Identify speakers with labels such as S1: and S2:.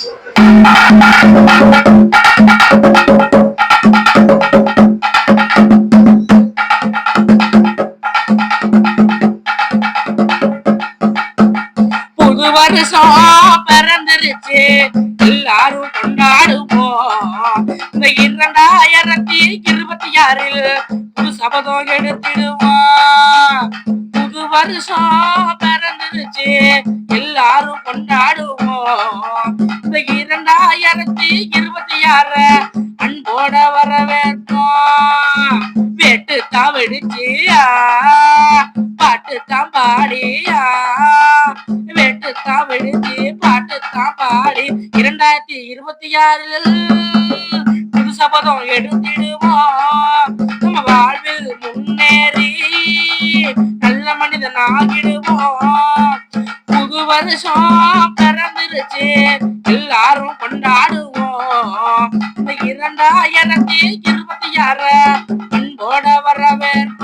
S1: புது வருஷம் பிறந்துருச்சு எல்லாரும் கொண்டாடுவோம். இந்த 2026 புது சபதம் எடுத்திடுவோம். புது வருஷம் பிறந்துருச்சு எல்லாரும் கொண்டாடுவோம். இந்த 2026 அன்போட வரவேற்போம். வெட்டு தான் வெடிச்சியா பாட்டு தான் பாடியா வெட்டு தான் வெடிச்சு பாட்டு தான் பாடி 2026 புது சபதம் எடுத்திடுவோம். நம்ம வாழ்வில் முன்னேறி நல்ல மனிதன் ஆகிடுவோம். புது வருஷம் பிறந்துருச்சு எல்லாரும் கொண்டாடுவோம். இந்த 2026 அன்போட வரவேற்போம்.